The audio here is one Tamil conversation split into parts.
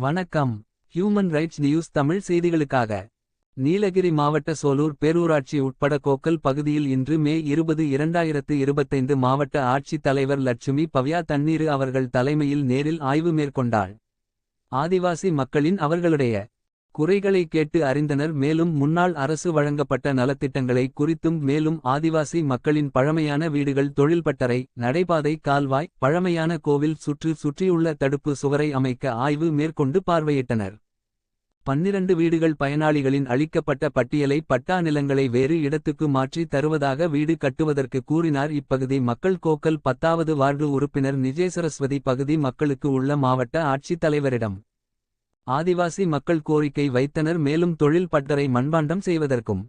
வணக்கம். ஹியூமன் ரைட்ஸ் நியூஸ் தமிழ் செய்திகளுக்காக. நீலகிரி மாவட்ட சோலூர் பேரூராட்சி உட்பட கோக்கல் பகுதியில் இன்று மே 20, 2025 மாவட்ட ஆட்சித் தலைவர் லட்சுமி பவ்யா தண்ணீரு அவர்கள் தலைமையில் நேரில் ஆய்வு மேற்கொண்டாள். ஆதிவாசி மக்களின் அவர்களுடைய குறைகளை கேட்டு அறிந்தனர். மேலும் முன்னாள் அரசு வழங்கப்பட்ட நலத்திட்டங்களை குறித்தும் மேலும் ஆதிவாசி மக்களின் பழமையான வீடுகள், தொழில்பட்டறை, நடைபாதை, கால்வாய், பழமையான கோவில் சுற்றியுள்ள தடுப்பு சுவரை அமைக்க ஆய்வு மேற்கொண்டு பார்வையிட்டனர். 12 வீடுகள் பயனாளிகளின் அளிக்கப்பட்ட பட்டியலை பட்டா நிலங்களை வேறு இடத்துக்கு மாற்றி தருவதாக வீடு கட்டுவதற்கு கூறினார். இப்பகுதி மக்கள் கோக்கல் 10வது வார்டு உறுப்பினர் நிஜேசரஸ்வதி பகுதி மக்களுக்கு உள்ள மாவட்ட ஆட்சித் தலைவரிடம் ஆதிவாசி மக்கள் கோரிக்கை வைத்தனர். மேலும் தொழில் பட்டறை மண்பாண்டம் செய்வதற்கும்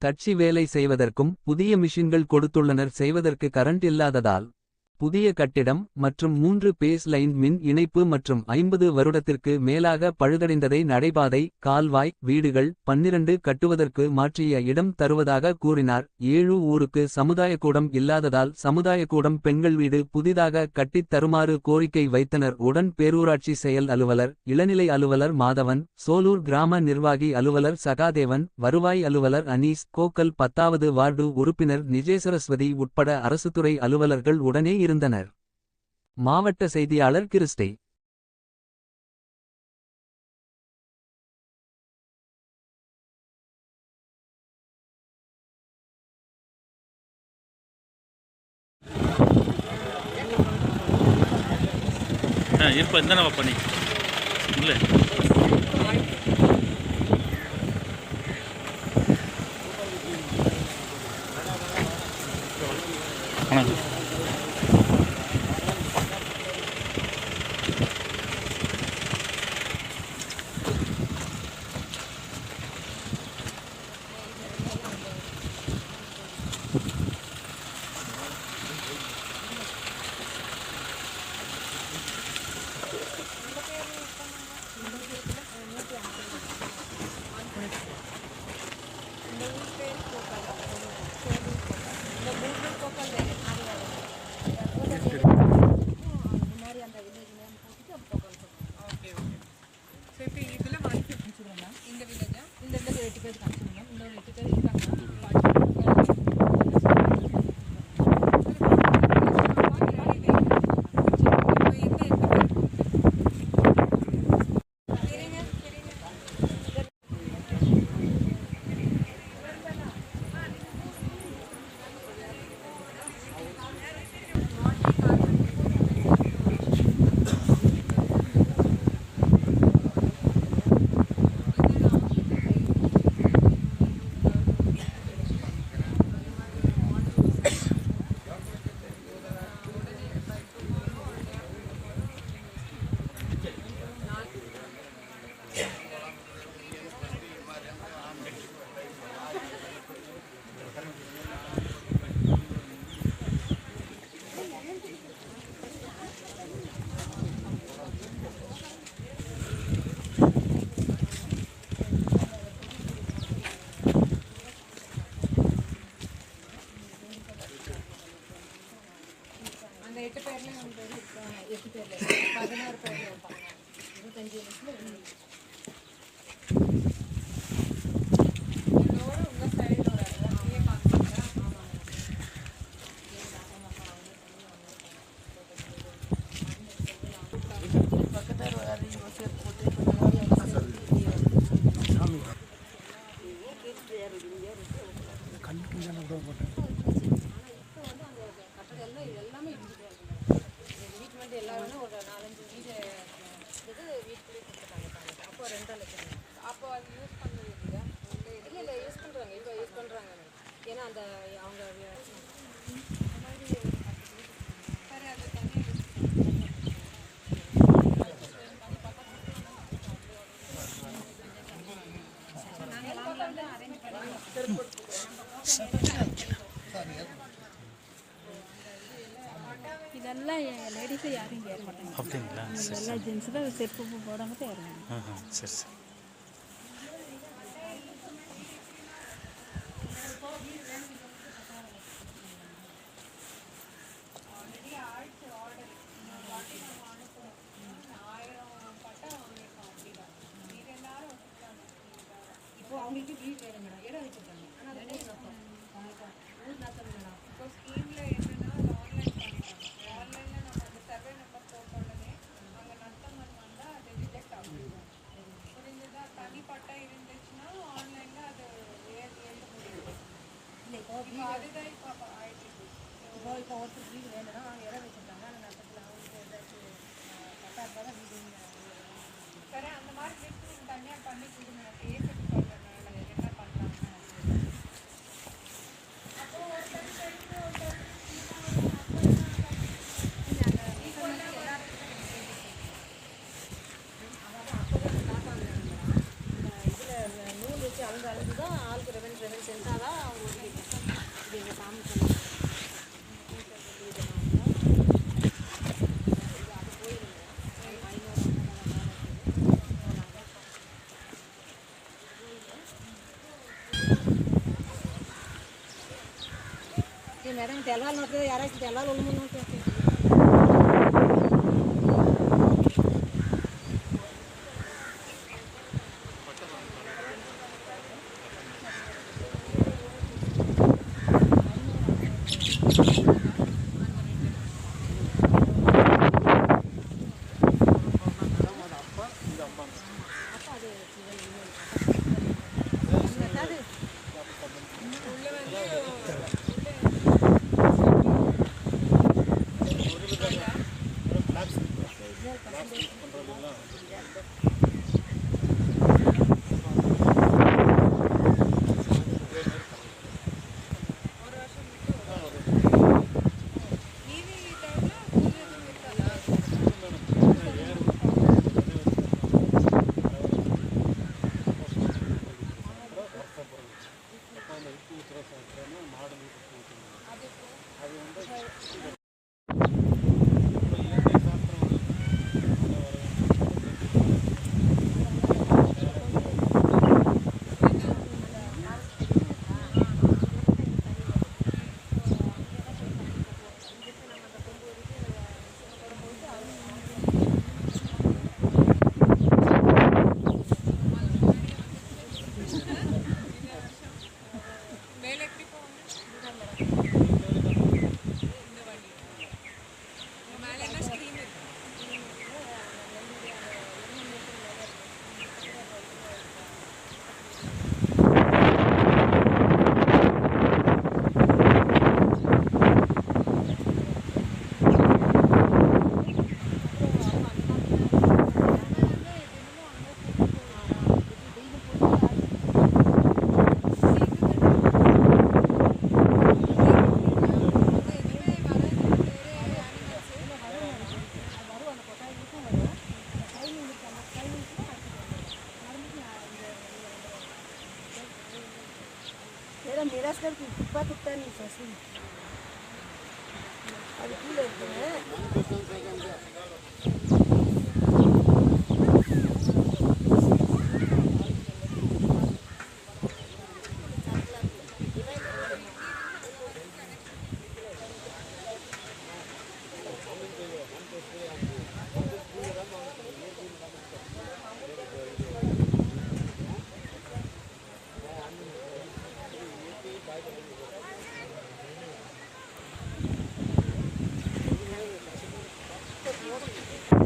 தச்சு வேலை செய்வதற்கும் புதிய மிஷின்கள் கொடுத்துள்ளனர். செய்வதற்கு கரண்ட் இல்லாததால் புதிய கட்டிடம் மற்றும் 3 பேஸ் லைன் மின் இணைப்பு மற்றும் 50 வருடத்திற்கு மேலாக பழுதடைந்ததை நடைபாதை, கால்வாய், வீடுகள் 12 கட்டுவதற்கு மாற்றிய இடம் தருவதாக கூறினார். 7 ஊருக்கு சமுதாயக்கூடம் இல்லாததால் சமுதாயக்கூடம் பெண்கள் வீடு புதிதாக கட்டித் தருமாறு கோரிக்கை வைத்தனர். உடன் பேரூராட்சி செயல் அலுவலர், இளநிலை அலுவலர் மாதவன், சோலூர் கிராம நிர்வாகி அலுவலர் சகாதேவன், வருவாய் அலுவலர் அனீஸ், கோக்கல் 10வது வார்டு உறுப்பினர் நிஜேசரஸ்வதி உட்பட அரசுத்துறை அலுவலர்கள் உடனே இருந்தனர். மாவட்ட செய்தியாளர் கிறிஸ்டை. இப்ப என்ன நம்ம பண்ணி இல்லை இதெல்லாம் லேடிஸ் யாரும் இங்கே ஏற மாட்டாங்க. அப்படிங்களா? எல்லாம் ஜென்ஸ் தான் செருப்பு போடாம தான் ஏறுவாங்க. சரி சரி. அவங்களுக்கு வீடு வேணும் மேடம், இடம் வச்சுருக்காங்க. ஆனால் அது ஊர் நத்தம் மேடம். இப்போ ஸ்கீமில் என்னன்னா அது ஆன்லைன் பண்ணிட்டாங்க. ஆன்லைனில் நம்ம அந்த சர்வே நம்பர் போட்ட உடனே அங்கே நத்தமன் வந்தால் அது ரிஜெக்ட் ஆகும். புரிஞ்சுதா? தனிப்பட்டா இருந்துச்சுன்னா ஆன்லைனில் அது எழுத முடியும். இல்லை இப்போ இப்போ அதுதான் இப்போ ஆயிட்டு இருக்கு. இப்போ ஒருத்தர் வீடு வேணும்னா அவங்க இடம் வச்சுருக்காங்க. ஆனால் நத்தத்தில் அவங்களுக்கு ஏதாச்சும் பட்டாருப்பா தான் வீடு சரி, அந்த மாதிரி லிஸ்ட் நீங்கள் தனியாக பண்ணி கொடுங்க. நான் பேசிட்டு சொல்கிறேன் என்ன பண்ணுறாங்கன்னு. அப்போ ஒருத்தர் தெரிஞ்சு ஒருத்தர் இதில் நூல் வச்சு அளந்து தான் ஆளுக்கு ரெவன் செஞ்சால் தான் அவங்க இது எங்கள் சாமி சொன்னாங்க. மேடம் తెల్లాలి నోట్లేదు யாராச்சும் తెల్లాలి ஒன்று நோட்டு மிராஸ்கர் குப்பா குட்டா நீ சசி அது கீழே இருக்குங்க. Thank you.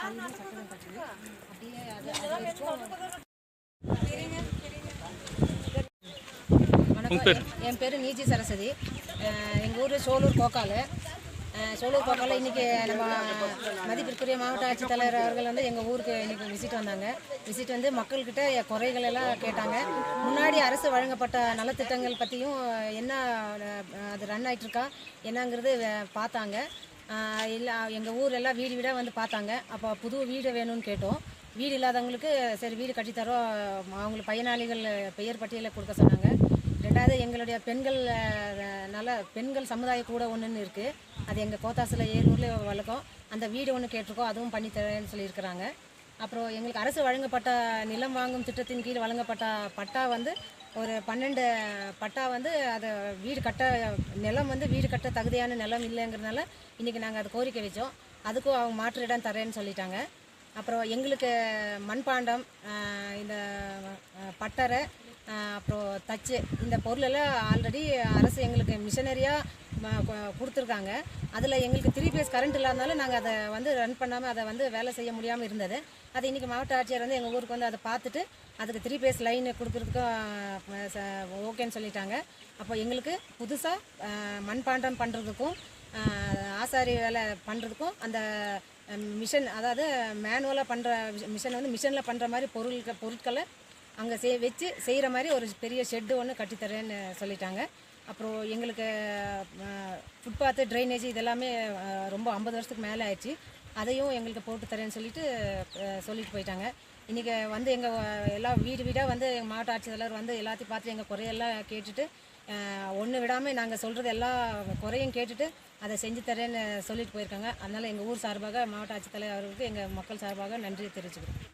கையிலையும் சக்கரம் கட்டுது அப்படியே அது வணக்கம், என் பேர் நீஜி சரஸ்வதி. எங்கள் ஊர் சோலூர் கோக்கால். சோலூர் கோக்கால் இன்றைக்கி நம்ம மதிப்பிற்குரிய மாவட்ட ஆட்சித்தலைவர் அவர்கள் வந்து எங்கள் ஊருக்கு இன்றைக்கி விசிட் வந்தாங்க. விசிட் வந்து மக்கள்கிட்ட குறைகள் எல்லாம் கேட்டாங்க. முன்னாடி அரசு வழங்கப்பட்ட நலத்திட்டங்கள் பற்றியும் என்ன அது ரன் ஆகிட்டுருக்கா என்னங்கிறது பார்த்தாங்க. இல்லை எங்கள் ஊரெல்லாம் வீடு வீடாக வந்து பார்த்தாங்க. அப்போ புது வீடு வேணும்னு கேட்டோம். வீடு இல்லாதவங்களுக்கு சரி வீடு கட்டித்தரோம், அவங்களுக்கு பயனாளிகள் பெயர் பட்டியலை கொடுக்க சொன்னாங்க. ரெண்டாவது எங்களுடைய பெண்கள் சமுதாய கூட ஒன்றுன்னு இருக்குது. அது எங்கள் கோத்தாசில் 7 ஊரில் வழக்கம். அந்த வீடு ஒன்று கேட்டிருக்கோம், அதுவும் பண்ணித்தரேன்னு சொல்லியிருக்கிறாங்க. அப்புறம் எங்களுக்கு அரசு வழங்கப்பட்ட நிலம் வாங்கும் திட்டத்தின் கீழ் வழங்கப்பட்ட பட்டா வந்து ஒரு 12 பட்டா வந்து அதை நிலம் வந்து வீடு கட்ட தகுதியான நிலம் இல்லைங்கிறதுனால இன்றைக்கி நாங்கள் அது கோரிக்கை வச்சோம். அதுக்கும் அவங்க மாற்று இடம் தரேன்னு சொல்லிட்டாங்க. அப்புறம் எங்களுக்கு மண்பாண்டம், இந்த பட்டறை, அப்புறம் தச்சு இந்த பொருளெல்லாம் ஆல்ரெடி அரசு எங்களுக்கு மிஷனரியாக கொடுத்துருக்காங்க. அதில் எங்களுக்கு 3 பேஸ் கரண்ட் இல்லாதனால நாங்கள் அதை வந்து ரன் பண்ணாமல் அதை வந்து வேலை செய்ய முடியாமல் இருந்தது. அது இன்றைக்கி மாவட்ட ஆட்சியர் வந்து எங்கள் ஊருக்கு வந்து அதை பார்த்துட்டு அதுக்கு 3 பேஸ் லைன் கொடுக்குறதுக்கும் ஓகேன்னு சொல்லிட்டாங்க. அப்போ எங்களுக்கு புதுசாக மண்பாண்டம் பண்ணுறதுக்கும் ஆசாரி வேலை பண்ணுறதுக்கும் அந்த மிஷின், அதாவது மேனுவலாக பண்ணுற மிஷின் வந்து மிஷினில் பண்ணுற மாதிரி பொருட்களை அங்கே வச்சு செய்கிற மாதிரி ஒரு பெரிய ஷெட்டு ஒன்று கட்டித்தரேன்னு சொல்லிட்டாங்க. அப்புறம் எங்களுக்கு ஃபுட்பாத்து, ட்ரைனேஜ் இதெல்லாமே ரொம்ப 50 வருஷத்துக்கு மேலே ஆயிடுச்சு. அதையும் எங்களுக்கு போட்டு தரேன்னு சொல்லிட்டு போயிட்டாங்க. இன்றைக்கி வந்து எங்கள் எல்லாம் வீடாக வந்து எங்கள் மாவட்ட ஆட்சித்தலைவர் வந்து எல்லாத்தையும் பார்த்து எங்கள் குறையெல்லாம் கேட்டுட்டு ஒன்று விடாமல் நாங்கள் சொல்கிறது எல்லா குறையும் கேட்டுட்டு அதை செஞ்சு தரேன்னு சொல்லிட்டு போயிருக்காங்க. அதனால் எங்கள் ஊர் சார்பாக மாவட்ட ஆட்சித்தலைவர் அவர்களுக்கு எங்கள் மக்கள் சார்பாக நன்றி தெரிவிச்சுக்கிறோம்.